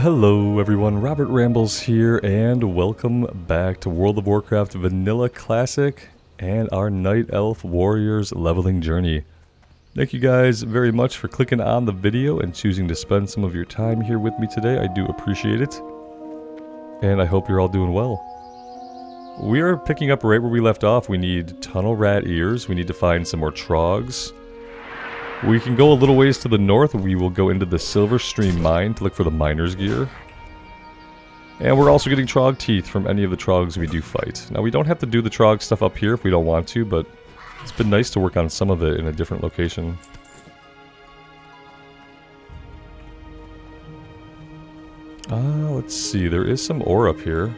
Hello everyone, Robert Rambles here, and welcome back to World of Warcraft Vanilla Classic and our Night Elf Warriors leveling journey. Thank you guys very much for clicking on the video and choosing to spend some of your time here with me today. I do appreciate it, and I hope you're all doing well. We are picking up right where we left off. We need tunnel rat ears, we need to find some more trogs. We can go a little ways to the north. We will go into the Silverstream mine to look for the miner's gear. And we're also getting trog teeth from any of the trogs we do fight. Now we don't have to do the trog stuff up here if we don't want to, but it's been nice to work on some of it in a different location. Let's see, there is some ore up here.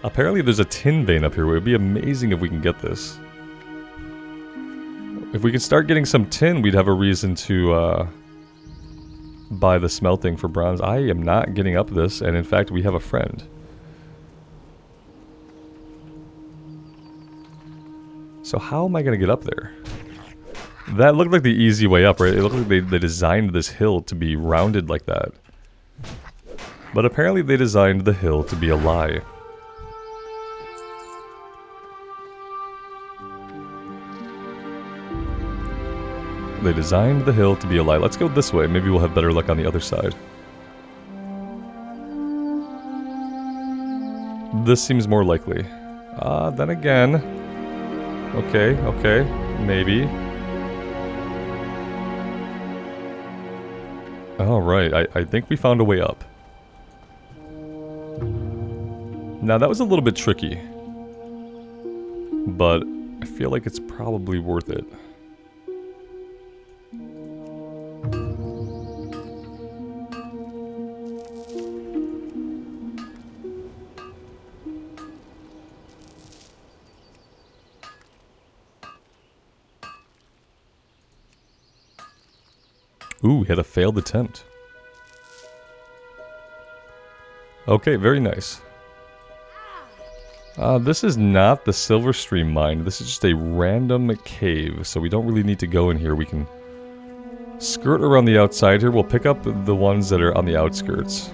Apparently there's a tin vein up here. It would be amazing if we can get this. If we could start getting some tin, we'd have a reason to buy the smelting for bronze. I am not getting up this, and in fact, we have a friend. So how am I going to get up there? That looked like the easy way up, right? It looked like they designed this hill to be rounded like that. But apparently they designed the hill to be a lie. They designed the hill to be a lie. Let's go this way. Maybe we'll have better luck on the other side. This seems more likely. Then again. Okay, maybe. Alright, I think we found a way up. Now that was a little bit tricky. But I feel like it's probably worth it. Ooh, we had a failed attempt. Okay, very nice. This is not the Silverstream mine. This is just a random cave, so we don't really need to go in here. We can skirt around the outside here. We'll pick up the ones that are on the outskirts.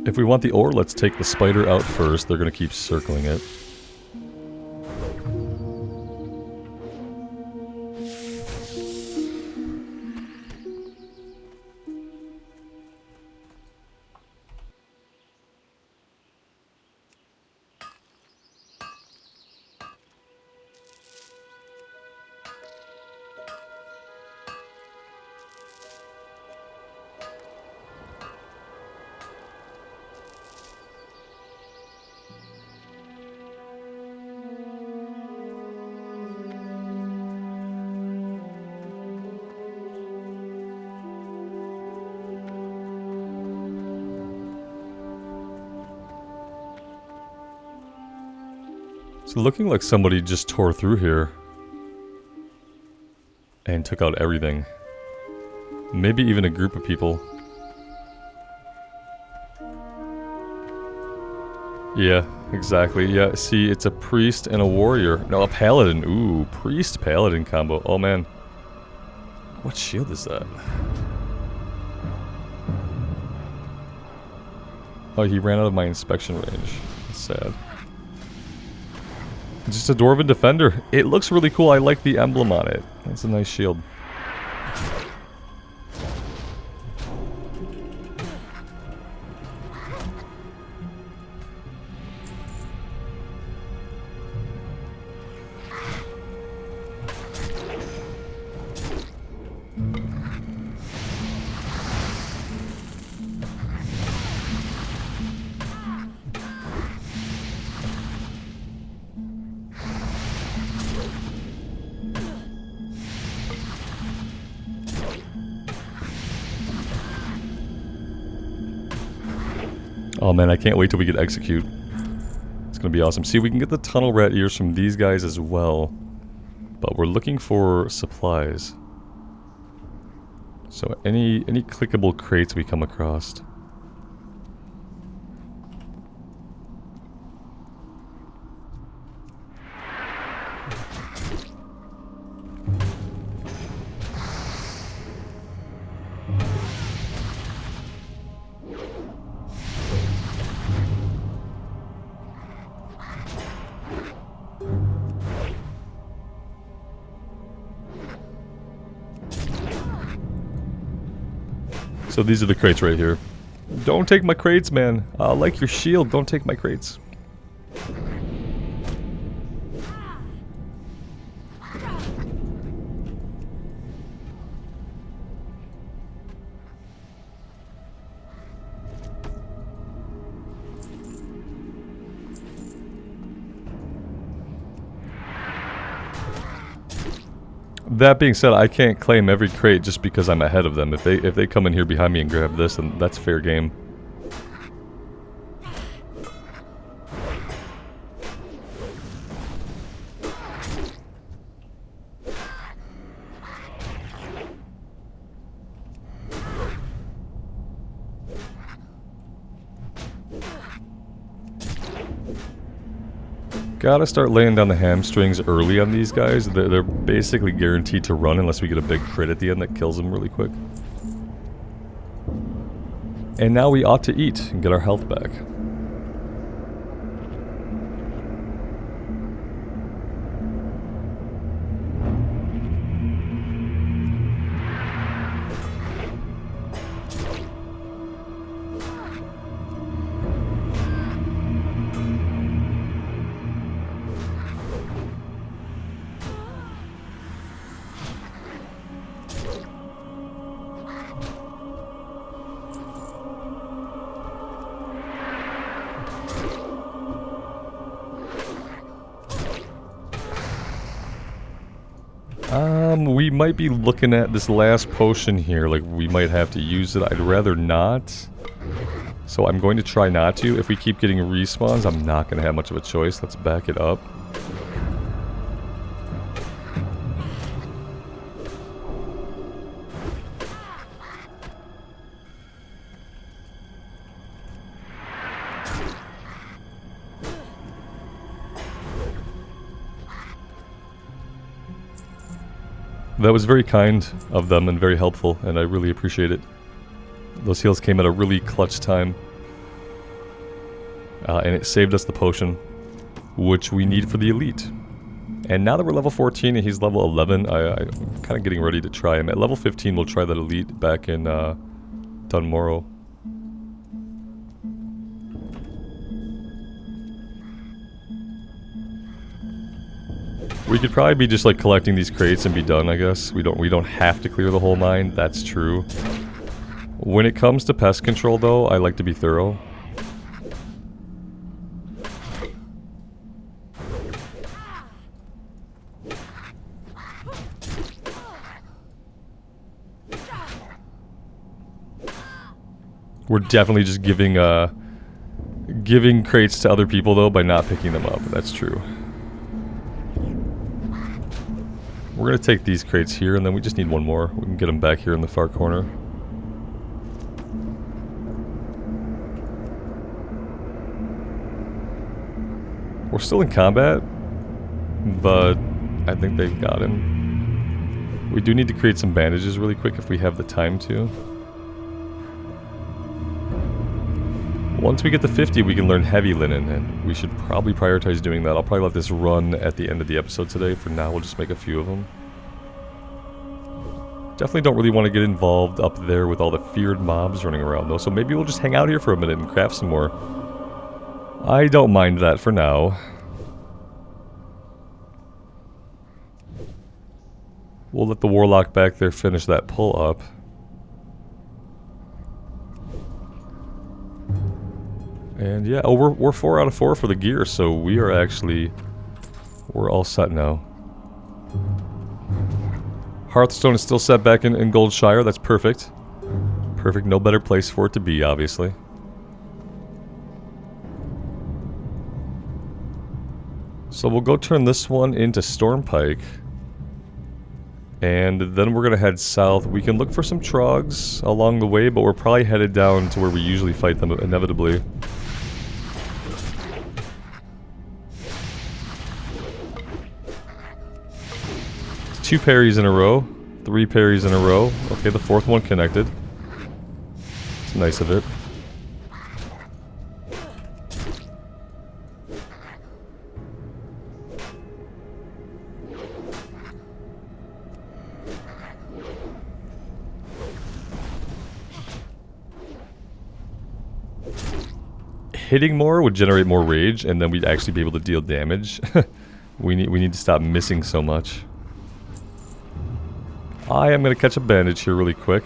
If we want the ore, let's take the spider out first. They're going to keep circling it. So looking like somebody just tore through here and took out everything. Maybe even a group of people. Yeah, exactly. Yeah, see, it's a priest and a warrior. No, a paladin. Ooh, priest-paladin combo. Oh, man. What shield is that? Oh, he ran out of my inspection range. That's sad. Just a Dwarven Defender. It looks really cool. I like the emblem on it. That's a nice shield. Oh man, I can't wait till we get execute. It's gonna be awesome. See, we can get the tunnel rat ears from these guys as well. But we're looking for supplies. So any clickable crates we come across. So these are the crates right here. Don't take my crates, man. I like your shield. Don't take my crates. That being said, I can't claim every crate just because I'm ahead of them. If they come in here behind me and grab this, then that's fair game. Gotta start laying down the hamstrings early on these guys. They're basically guaranteed to run unless we get a big crit at the end that kills them really quick. And now we ought to eat and get our health back. We might be looking at this last potion here, like we might have to use it. I'd rather not. So I'm going to try not to. If we keep getting respawns, I'm not going to have much of a choice. Let's back it up. That was very kind of them and very helpful, and I really appreciate it. Those heals came at a really clutch time. And it saved us the potion, which we need for the elite. And now that we're level 14 and he's level 11, I'm kind of getting ready to try him. At level 15, we'll try that elite back in Dunmorrow. We could probably be just like collecting these crates and be done, I guess. We don't have to clear the whole mine, that's true. When it comes to pest control though, I like to be thorough. We're definitely just giving crates to other people though by not picking them up, that's true. We're going to take these crates here, and then we just need one more. We can get them back here in the far corner. We're still in combat, but I think they've got him. We do need to create some bandages really quick if we have the time to. Once we get to 50, we can learn heavy linen, and we should probably prioritize doing that. I'll probably let this run at the end of the episode today. For now, we'll just make a few of them. Definitely don't really want to get involved up there with all the feared mobs running around, though, so maybe we'll just hang out here for a minute and craft some more. I don't mind that for now. We'll let the warlock back there finish that pull up. And yeah, oh, we're 4 out of 4 for the gear, so we are actually... we're all set now. Hearthstone is still set back in Goldshire, that's perfect. Perfect, no better place for it to be, obviously. So we'll go turn this one into Stormpike. And then we're gonna head south. We can look for some trogs along the way, but we're probably headed down to where we usually fight them inevitably. It's 2 parries in a row, 3 parries in a row. Okay, the 4th one connected. It's nice of it. Hitting more would generate more rage, and then we'd actually be able to deal damage. we need to stop missing so much. I am going to catch a bandage here really quick.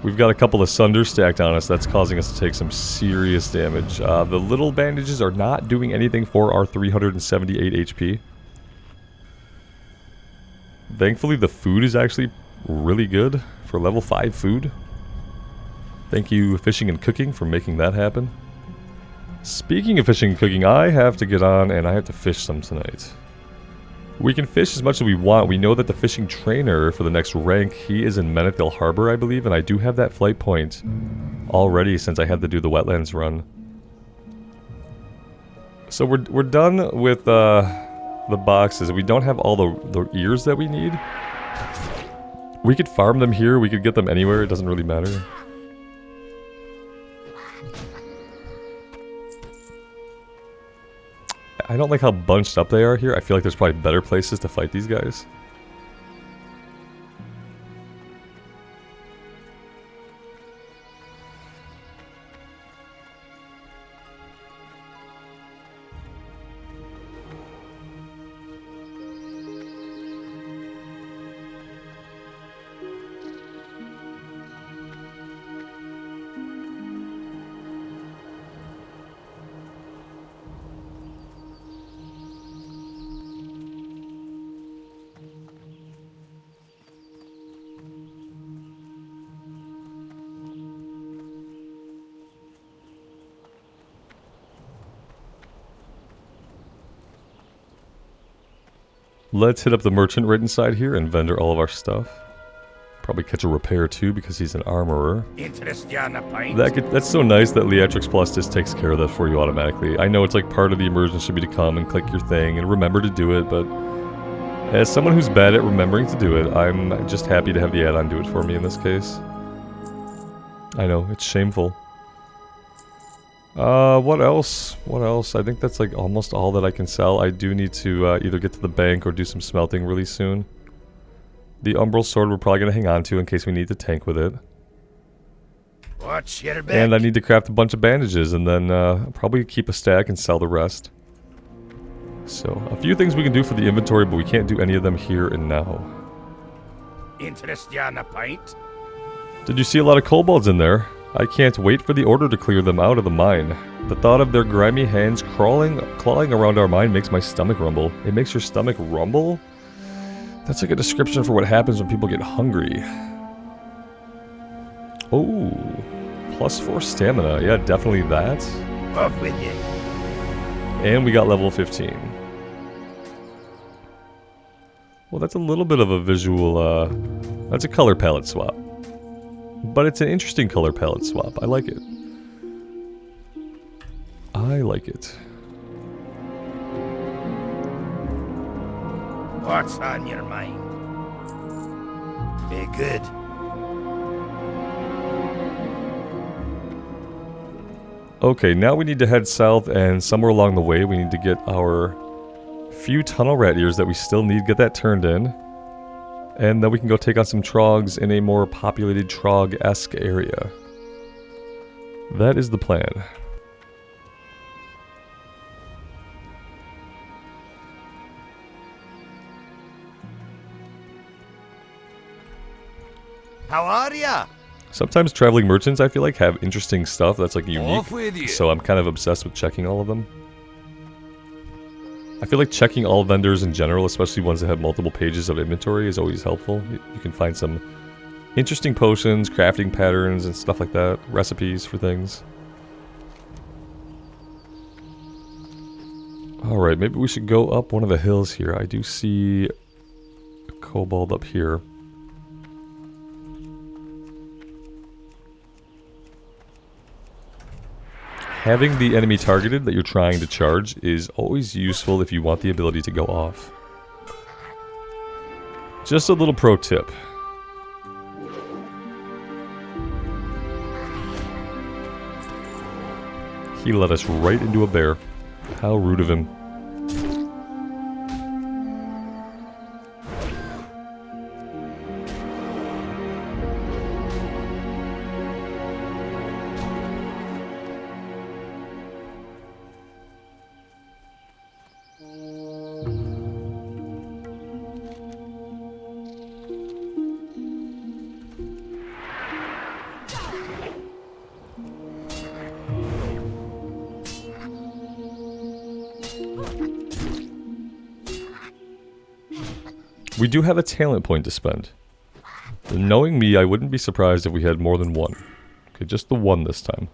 We've got a couple of Sunder stacked on us. That's causing us to take some serious damage. The little bandages are not doing anything for our 378 HP. Thankfully, the food is actually really good for level 5 food. Thank you, Fishing and Cooking, for making that happen. Speaking of fishing and cooking, I have to get on and I have to fish some tonight. We can fish as much as we want. We know that the fishing trainer for the next rank, he is in Menethil Harbor, I believe, and I do have that flight point already since I had to do the wetlands run. So we're done with the boxes. We don't have all the ears that we need. We could farm them here. We could get them anywhere. It doesn't really matter. I don't like how bunched up they are here. I feel like there's probably better places to fight these guys. Let's hit up the merchant right inside here and vendor all of our stuff. Probably catch a repair too because he's an armorer. That's so nice that Leatrix Plus just takes care of that for you automatically. I know it's like part of the immersion should be to come and click your thing and remember to do it, but as someone who's bad at remembering to do it, I'm just happy to have the add-on do it for me in this case. I know, it's shameful. What else? What else? I think that's like almost all that I can sell. I do need to either get to the bank or do some smelting really soon. The Umbral Sword we're probably going to hang on to in case we need to tank with it. Watch your back. And I need to craft a bunch of bandages and then probably keep a stack and sell the rest. So, a few things we can do for the inventory, but we can't do any of them here and now. Interest you on a pint? Did you see a lot of kobolds in there? I can't wait for the order to clear them out of the mine. The thought of their grimy hands clawing around our mine makes my stomach rumble. It makes your stomach rumble? That's like a description for what happens when people get hungry. Oh, +4 stamina. Yeah, definitely that. Off with you. And we got level 15. Well, that's a little bit of a visual, that's a color palette swap. But it's an interesting color palette swap. I like it. I like it. What's on your mind? Be good. Okay, now we need to head south, and somewhere along the way we need to get our few tunnel rat ears that we still need, get that turned in. And then we can go take on some trogs in a more populated trog-esque area. That is the plan. How are ya? Sometimes traveling merchants, I feel like, have interesting stuff that's like Off with unique, you. so I'm kind of obsessed with checking all of them. I feel like checking all vendors in general, especially ones that have multiple pages of inventory, is always helpful. You can find some interesting potions, crafting patterns, and stuff like that. Recipes for things. Alright, maybe we should go up one of the hills here. I do see a kobold up here. Having the enemy targeted that you're trying to charge is always useful if you want the ability to go off. Just a little pro tip. He led us right into a bear. How rude of him. We do have a talent point to spend. And knowing me, I wouldn't be surprised if we had more than one. Okay, just the one this time.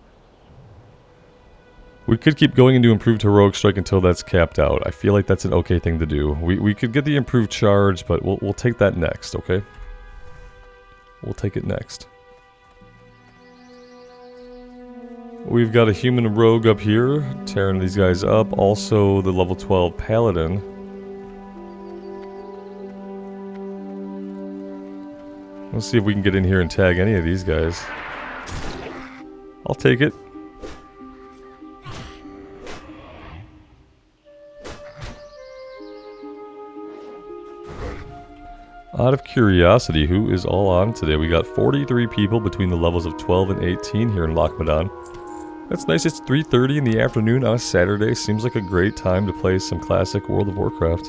We could keep going into improved heroic strike until that's capped out. I feel like that's an okay thing to do. We could get the improved charge, but we'll take that next, okay? We'll take it next. We've got a human rogue up here, tearing these guys up. Also, the level 12 paladin. Let's see if we can get in here and tag any of these guys. I'll take it. Out of curiosity, who is all on today? We got 43 people between the levels of 12 and 18 here in Lochmadan. That's nice. It's 3:30 in the afternoon on a Saturday. Seems like a great time to play some classic World of Warcraft.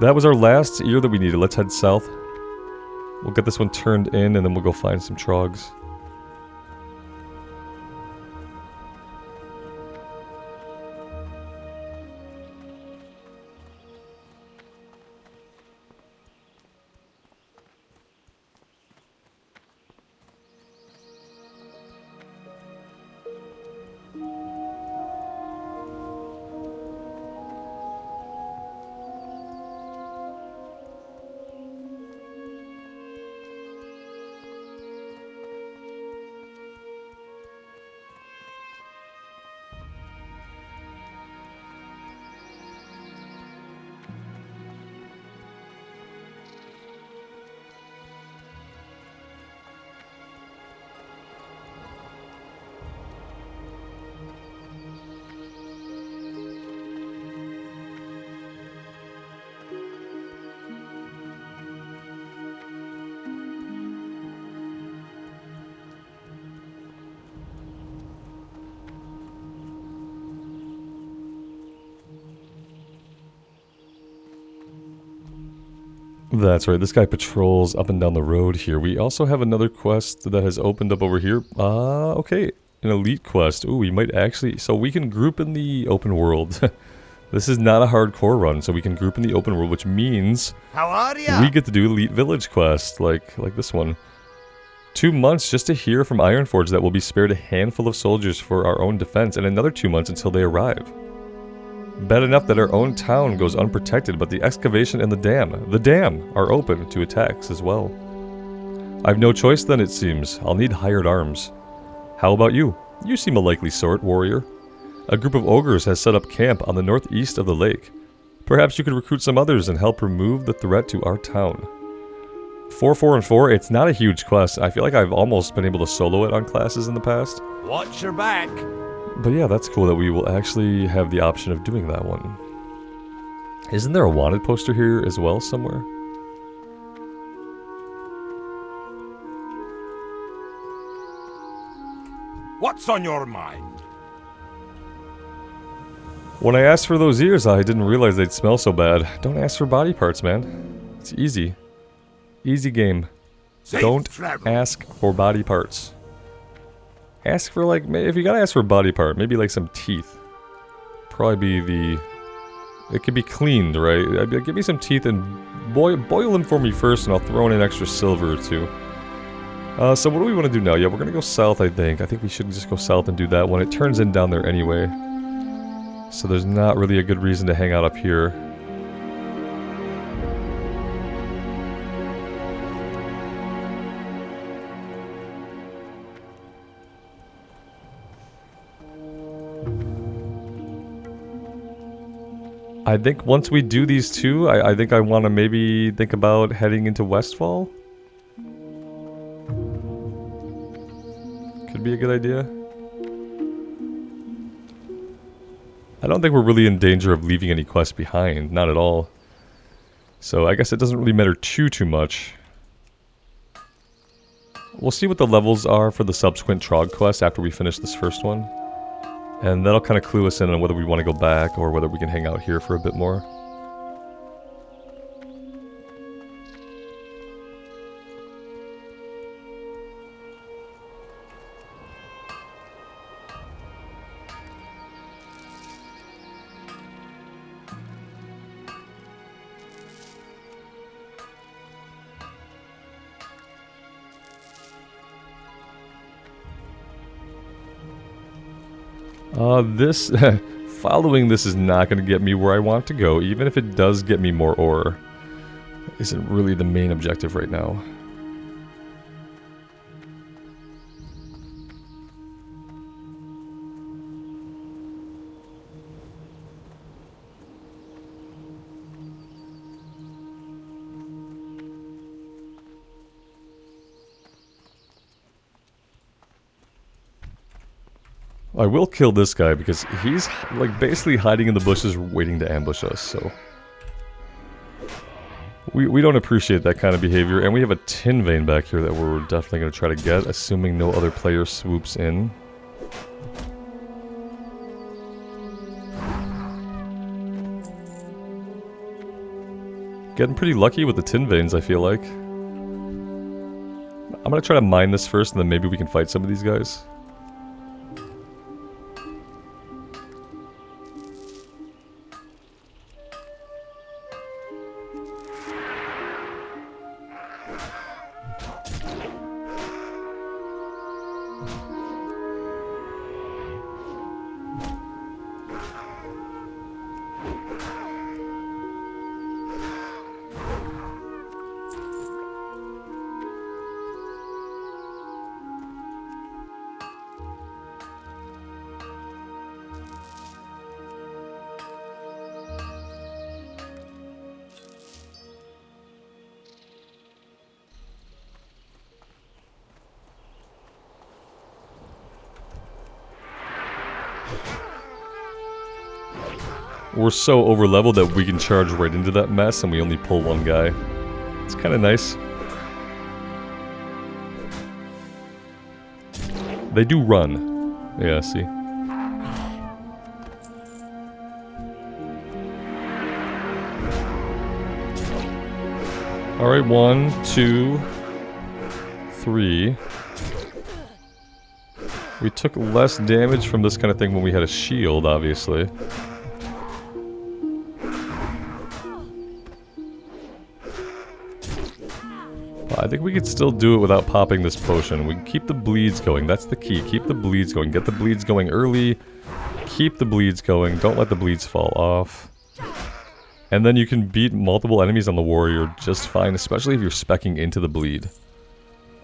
That was our last ear that we needed. Let's head south. We'll get this one turned in, and then we'll go find some trogs. That's right, this guy patrols up and down the road here. We also have another quest that has opened up over here. Okay, an elite quest. Ooh, we might actually... So we can group in the open world. This is not a hardcore run, so we can group in the open world, which means... How are ya? We get to do elite village quest, like this one. 2 months just to hear from Ironforge that we'll be spared a handful of soldiers for our own defense, and another 2 months until they arrive. Bad enough that our own town goes unprotected, but the excavation and the dam are open to attacks as well. I've no choice then, it seems. I'll need hired arms. How about you? You seem a likely sort, warrior. A group of ogres has set up camp on the northeast of the lake. Perhaps you could recruit some others and help remove the threat to our town. 4, 4, and 4, it's not a huge quest. I feel like I've almost been able to solo it on classes in the past. Watch your back. But yeah, that's cool that we will actually have the option of doing that one. Isn't there a wanted poster here as well somewhere? What's on your mind? When I asked for those ears, I didn't realize they'd smell so bad. Don't ask for body parts, man. It's easy. Easy game. Safe Don't travel. ask for body parts. Ask for, like, if you gotta ask for a body part, maybe like some teeth. Probably be the... It could be cleaned, right? I'd be like, give me some teeth and boil them for me first, and I'll throw in an extra silver or two. So what do we want to do now? Yeah, we're gonna go south, I think. I think we should just go south and do that one. It turns in down there anyway. So there's not really a good reason to hang out up here. I think once we do these two, I think I want to maybe think about heading into Westfall. Could be a good idea. I don't think we're really in danger of leaving any quests behind, not at all. So I guess it doesn't really matter too much. We'll see what the levels are for the subsequent Trog quest after we finish this first one. And that'll kind of clue us in on whether we want to go back or whether we can hang out here for a bit more. Following this is not going to get me where I want to go, even if it does get me more ore. It isn't really the main objective right now. I will kill this guy because he's like basically hiding in the bushes waiting to ambush us, so... We don't appreciate that kind of behavior, and we have a tin vein back here that we're definitely going to try to get, assuming no other player swoops in. Getting pretty lucky with the tin veins, I feel like. I'm going to try to mine this first, and then maybe we can fight some of these guys. We're so over leveled that we can charge right into that mess and we only pull one guy. It's kind of nice. They do run. Yeah, see. Alright, 1, 2, 3. We took less damage from this kind of thing when we had a shield, obviously. I think we could still do it without popping this potion. We can keep the bleeds going. That's the key. Keep the bleeds going. Get the bleeds going early. Keep the bleeds going. Don't let the bleeds fall off. And then you can beat multiple enemies on the warrior just fine, especially if you're speccing into the bleed.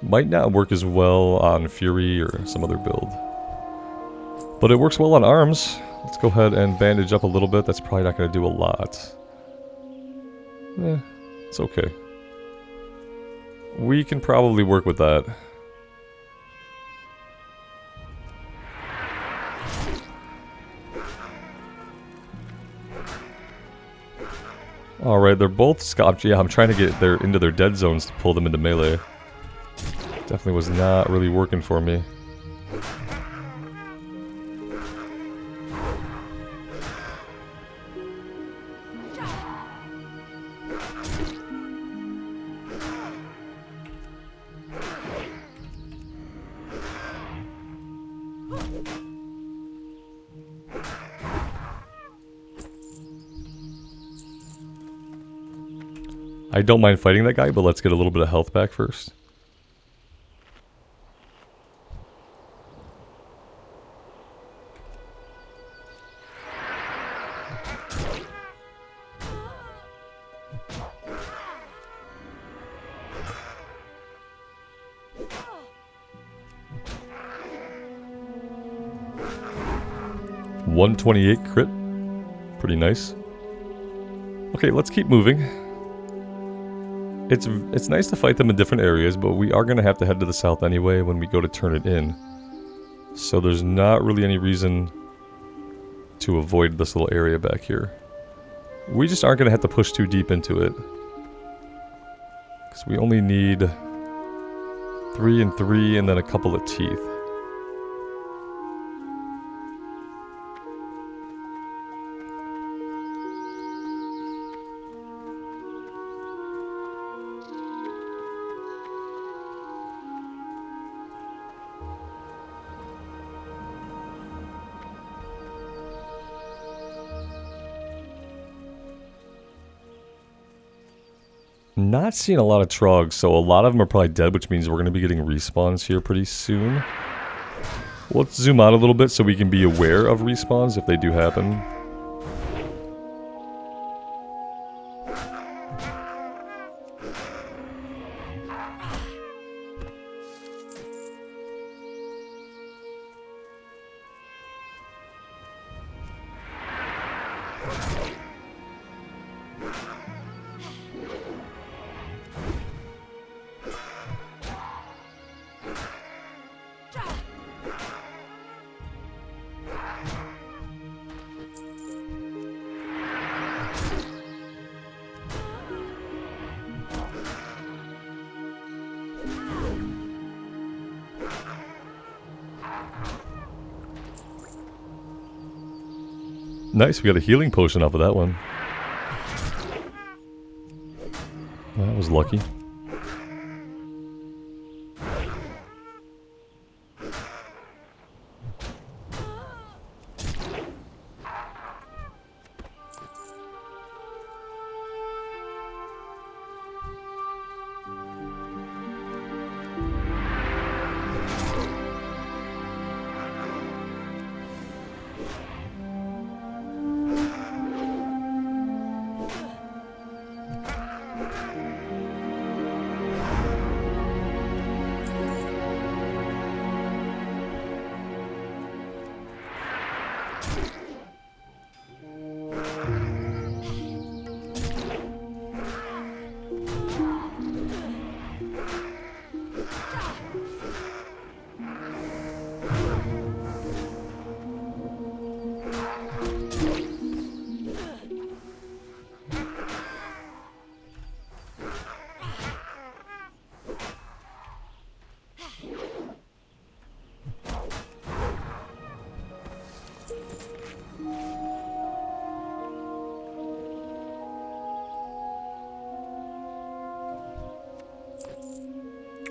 Might not work as well on Fury or some other build. But it works well on arms. Let's go ahead and bandage up a little bit. That's probably not going to do a lot. It's okay. We can probably work with that. Alright, they're both scopped. Yeah, I'm trying to get into their dead zones to pull them into melee. Definitely was not really working for me. I don't mind fighting that guy, but let's get a little bit of health back first. $128 crit. Pretty nice. Okay, let's keep moving. It's nice to fight them in different areas, but we are going to have to head to the south anyway when we go to turn it in. So there's not really any reason to avoid this little area back here. We just aren't going to have to push too deep into it. Because we only need 3 and 3 and then a couple of teeth. Not seeing a lot of trogs, so a lot of them are probably dead, which means we're going to be getting respawns here pretty soon. Let's zoom out a little bit so we can be aware of respawns if they do happen. Nice, we got a healing potion off of that one. Well, that was lucky.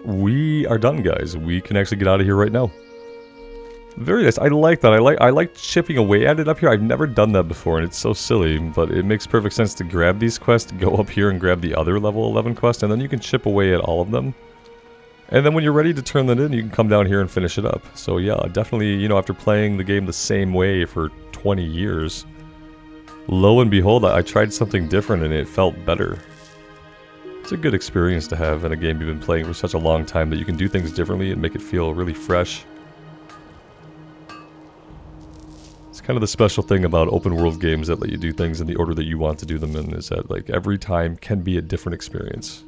We are done, guys. We can actually get out of here right now. Very nice. I like that. I like chipping away at it up here. I've never done that before, and it's so silly, but it makes perfect sense to grab these quests, go up here and grab the other level 11 quest, and then you can chip away at all of them. And then when you're ready to turn that in, you can come down here and finish it up. So yeah, definitely, you know, after playing the game the same way for 20 years, lo and behold, I tried something different and it felt better. It's a good experience to have in a game you've been playing for such a long time that you can do things differently and make it feel really fresh. It's kind of the special thing about open world games that let you do things in the order that you want to do them in, is that like every time can be a different experience.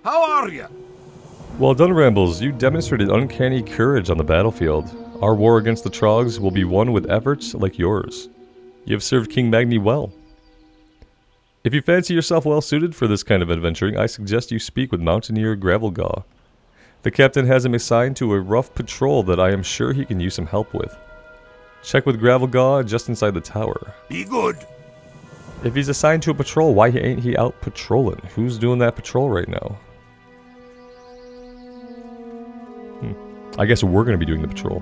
How are you? Well done, Rambles. You demonstrated uncanny courage on the battlefield. Our war against the Trogs will be won with efforts like yours. You have served King Magni well. If you fancy yourself well suited for this kind of adventuring, I suggest you speak with Mountaineer Gravelgaw. The captain has him assigned to a rough patrol that I am sure he can use some help with. Check with Gravelgaw just inside the tower. Be good. If he's assigned to a patrol, why ain't he out patrolling? Who's doing that patrol right now? I guess we're going to be doing the patrol.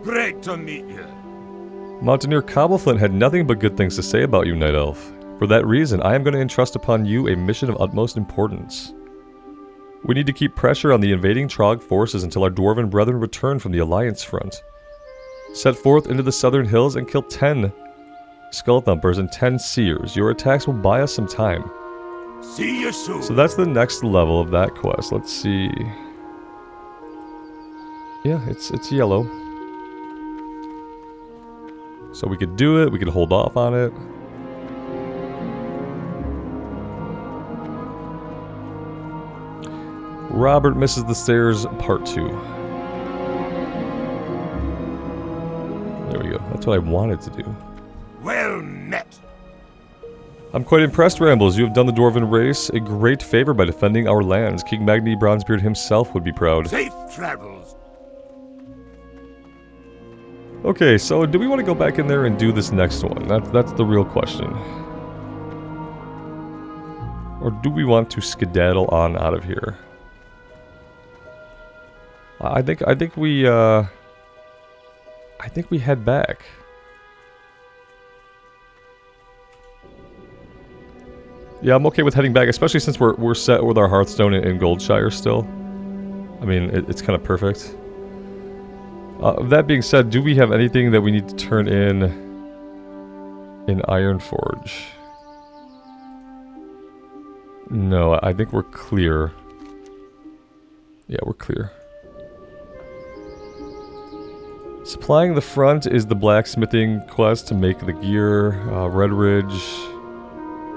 Great to meet you. Mountaineer Cobbleflint had nothing but good things to say about you, Night Elf. For that reason, I am going to entrust upon you a mission of utmost importance. We need to keep pressure on the invading Trog forces until our Dwarven brethren return from the Alliance front. Set forth into the southern hills and kill 10 Skull Thumpers and 10 Seers. Your attacks will buy us some time. See you soon. So that's the next level of that quest. Let's see. Yeah, it's yellow. So we could do it, we could hold off on it. Robert Misses the Stairs, Part 2. There we go. That's what I wanted to do. Well met. I'm quite impressed, Rambles. You have done the Dwarven race a great favor by defending our lands. King Magni Bronzebeard himself would be proud. Safe travels. Okay, so do we want to go back in there and do this next one? That's the real question. Or do we want to skedaddle on out of here? I think we head back. Yeah, I'm okay with heading back, especially since we're set with our Hearthstone in Goldshire still. I mean, it's kind of perfect. That being said, do we have anything that we need to turn in Ironforge? No, I think we're clear. Yeah, we're clear. Supplying the front is the blacksmithing quest to make the gear. Red Ridge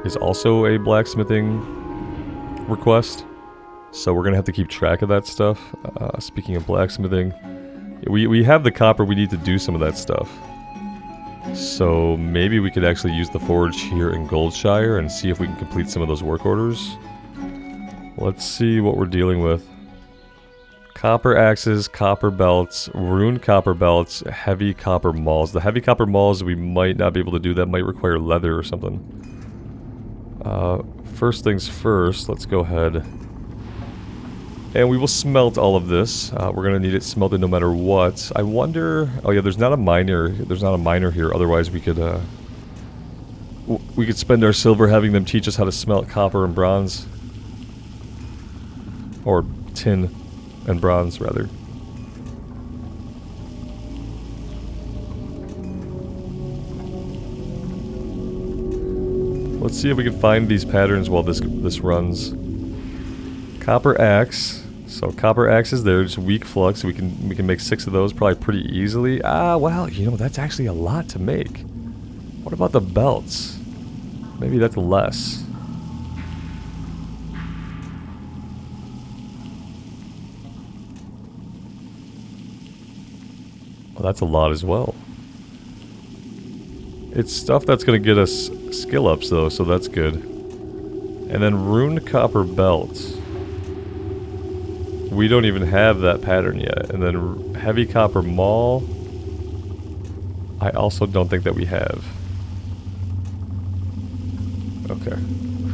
is also a blacksmithing request. So we're going to have to keep track of that stuff. Speaking of blacksmithing, we have the copper, we need to do some of that stuff. So maybe we could actually use the forge here in Goldshire and see if we can complete some of those work orders. Let's see what we're dealing with. Copper axes, copper belts, rune copper belts, heavy copper mauls. The heavy copper mauls, we might not be able to do. That might require leather or something. First things first, let's go ahead. And we will smelt all of this. We're going to need it smelted no matter what. I wonder... Oh yeah, there's not a miner. There's not a miner here. Otherwise we could spend our silver having them teach us how to smelt copper and bronze. Or tin and bronze, rather. Let's see if we can find these patterns while this runs. Copper axe. So copper axe is there, just weak flux. We can make 6 of those probably pretty easily. Well, you know, that's actually a lot to make. What about the belts? Maybe that's less. Well, that's a lot as well. It's stuff that's going to get us skill ups though, so that's good. And then rune copper belts. We don't even have that pattern yet. And then heavy copper maul, I also don't think that we have. Okay.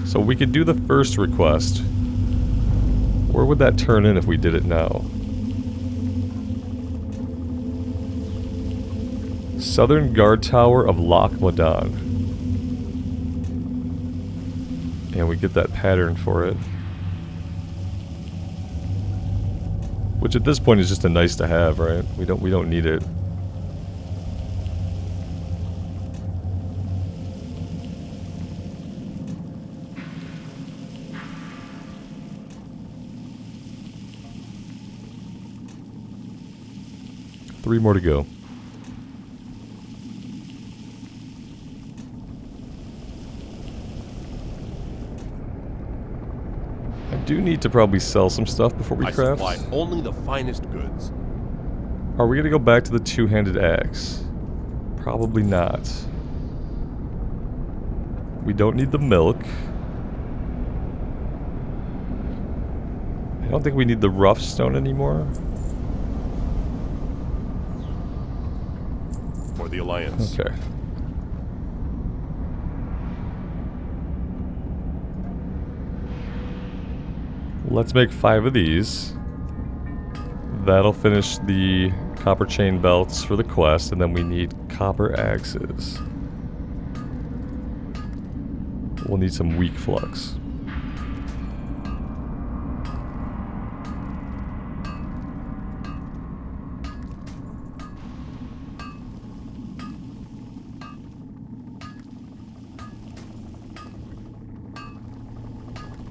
So we could do the first request. Where would that turn in if we did it now? Southern Guard Tower of Loch Modan. And we get that pattern for it. Which at this point is just a nice to have, right? We don't need it. Three more to go. I do need to probably sell some stuff before we craft. I supply only the finest goods. Are we gonna go back to the two-handed axe? Probably not. We don't need the milk. I don't think we need the rough stone anymore. For the Alliance. Okay. Let's make 5 of these. That'll finish the copper chain belts for the quest, and then we need copper axes. We'll need some weak flux.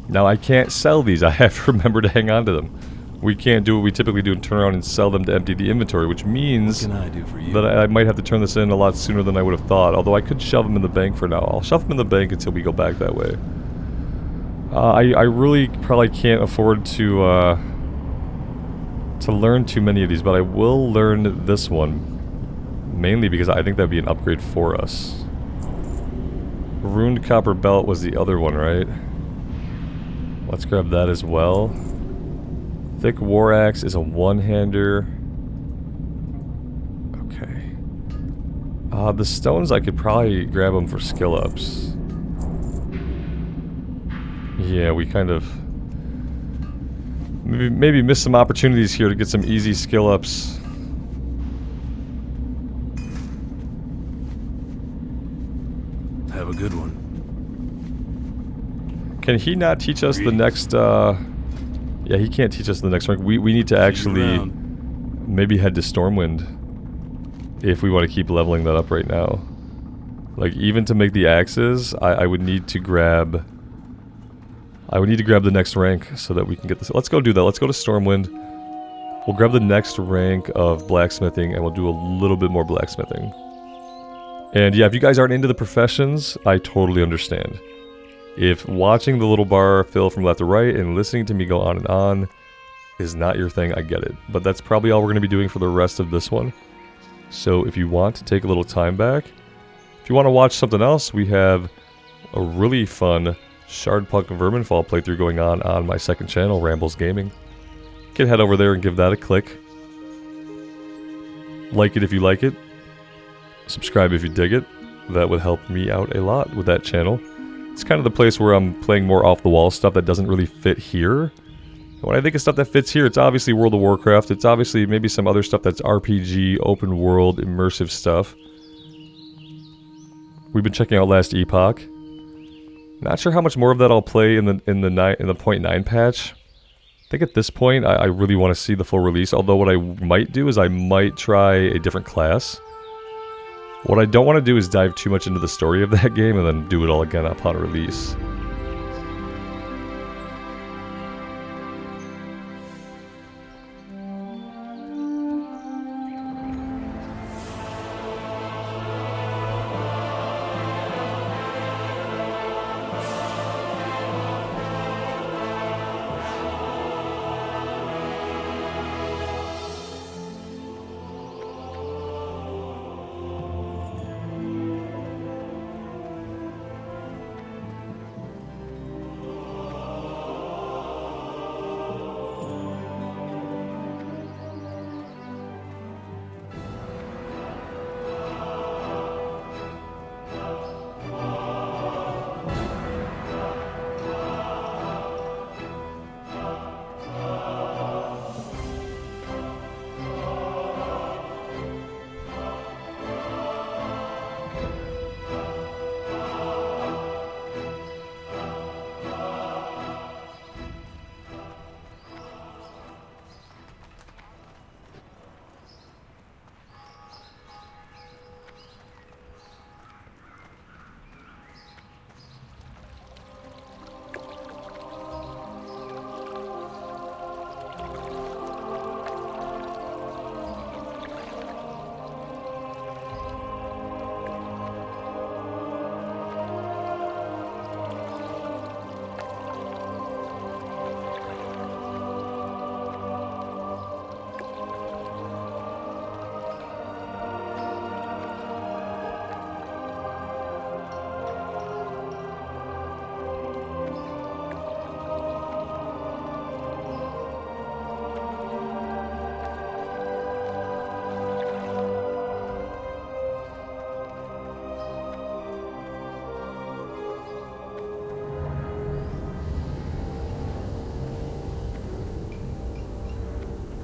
Now I can't sell these, I have to remember to hang on to them. We can't do what we typically do and turn around and sell them to empty the inventory, which means What can I do for you? that I might have to turn this in a lot sooner than I would have thought. Although I could shove them in the bank for now. I'll shove them in the bank until we go back that way. I really probably can't afford to learn too many of these, but I will learn this one. Mainly because I think that'd be an upgrade for us. Ruined copper belt was the other one, right? Let's grab that as well. Thick war axe is a one-hander. Okay. The stones, I could probably grab them for skill ups. Yeah, we kind of maybe missed some opportunities here to get some easy skill ups. Have a good one. Can he not teach us the next, yeah, he can't teach us the next rank. We need to actually maybe head to Stormwind if we want to keep leveling that up right now. Like, even to make the axes, I would need to grab... I would need to grab the next rank so that we can get this. Let's go do that. Let's go to Stormwind. We'll grab the next rank of blacksmithing and we'll do a little bit more blacksmithing. And yeah, if you guys aren't into the professions, I totally understand. If watching the little bar fill from left to right and listening to me go on and on is not your thing, I get it. But that's probably all we're going to be doing for the rest of this one. So if you want to take a little time back, if you want to watch something else, we have a really fun Shardpunk Verminfall playthrough going on my second channel, Rambles Gaming. You can head over there and give that a click. Like it if you like it. Subscribe if you dig it. That would help me out a lot with that channel. It's kind of the place where I'm playing more off-the-wall stuff that doesn't really fit here. And when I think of stuff that fits here, it's obviously World of Warcraft. It's obviously maybe some other stuff that's RPG, open world, immersive stuff. We've been checking out Last Epoch. Not sure how much more of that I'll play in the 0.9 patch. I think at this point I really want to see the full release. Although what I might do is I might try a different class. What I don't want to do is dive too much into the story of that game and then do it all again upon release.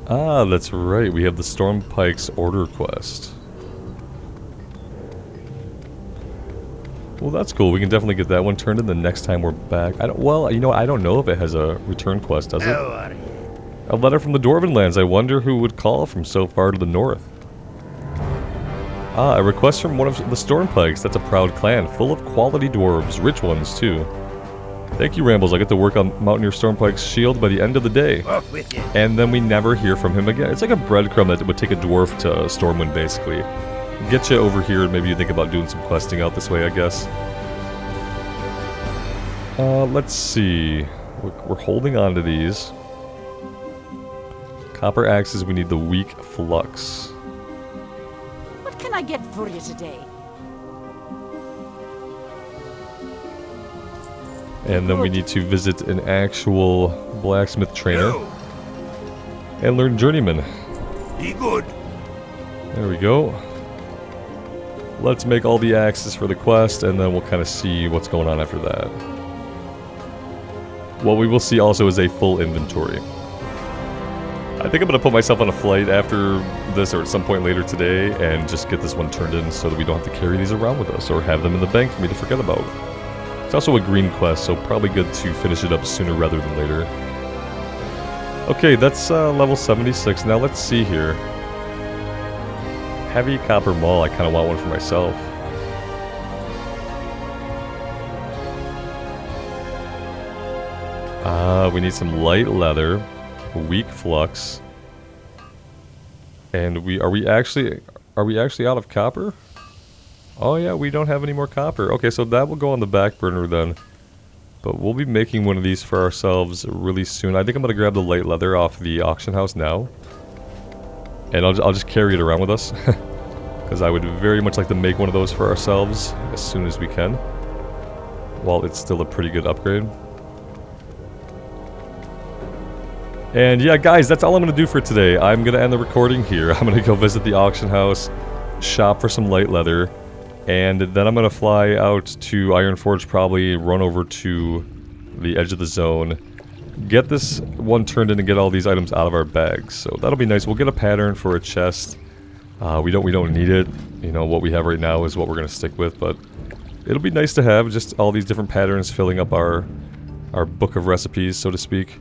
Ah, that's right. We have the Stormpike's order quest. Well, that's cool. We can definitely get that one turned in the next time we're back. Well, you know, I don't know if it has a return quest, does it? A letter from the Dwarven lands. I wonder who would call from so far to the north. Ah, a request from one of the Stormpikes. That's a proud clan, full of quality dwarves, rich ones too. Thank you, Rambles. I get to work on Mountaineer Stormpike's shield by the end of the day. And then we never hear from him again. It's like a breadcrumb that would take a dwarf to Stormwind, basically. Get you over here, and maybe you think about doing some questing out this way, I guess. Let's see. We're holding on to these. Copper axes, we need the weak flux. What can I get for you today? And then we need to visit an actual blacksmith trainer. And learn journeyman. Be good. There we go. Let's make all the axes for the quest, and then we'll kind of see what's going on after that. What we will see also is a full inventory. I think I'm going to put myself on a flight after this, or at some point later today, and just get this one turned in so that we don't have to carry these around with us, or have them in the bank for me to forget about. It's also a green quest, so probably good to finish it up sooner rather than later. Okay, that's level 76. Now let's see here. Heavy copper maul, I kind of want one for myself. We need some light leather, weak flux, and are we actually out of copper? Oh yeah, we don't have any more copper. Okay, so that will go on the back burner then. But we'll be making one of these for ourselves really soon. I think I'm gonna grab the light leather off the auction house now. And I'll just carry it around with us. Because I would very much like to make one of those for ourselves as soon as we can. While it's still a pretty good upgrade. And yeah, guys, that's all I'm going to do for today. I'm going to end the recording here. I'm going to go visit the auction house, shop for some light leather, and then I'm going to fly out to Ironforge, probably run over to the edge of the zone, get this one turned in and get all these items out of our bags. So that'll be nice. We'll get a pattern for a chest. We don't need it. You know, what we have right now is what we're going to stick with, but it'll be nice to have just all these different patterns filling up our book of recipes, so to speak.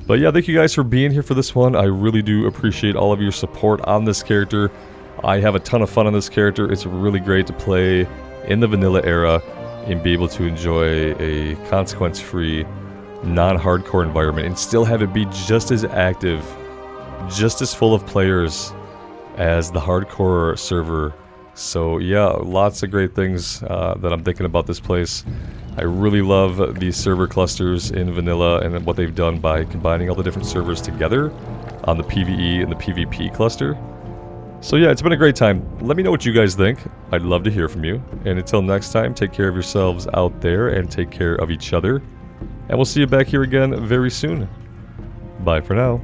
But yeah, thank you guys for being here for this one. I really do appreciate all of your support on this character. I have a ton of fun on this character. It's really great to play in the vanilla era and be able to enjoy a consequence-free, non-hardcore environment and still have it be just as active, just as full of players as the hardcore server. So yeah, lots of great things that I'm thinking about this place. I really love these server clusters in vanilla and what they've done by combining all the different servers together on the PvE and the PvP cluster. So yeah, it's been a great time. Let me know what you guys think. I'd love to hear from you. And until next time, take care of yourselves out there and take care of each other. And we'll see you back here again very soon. Bye for now.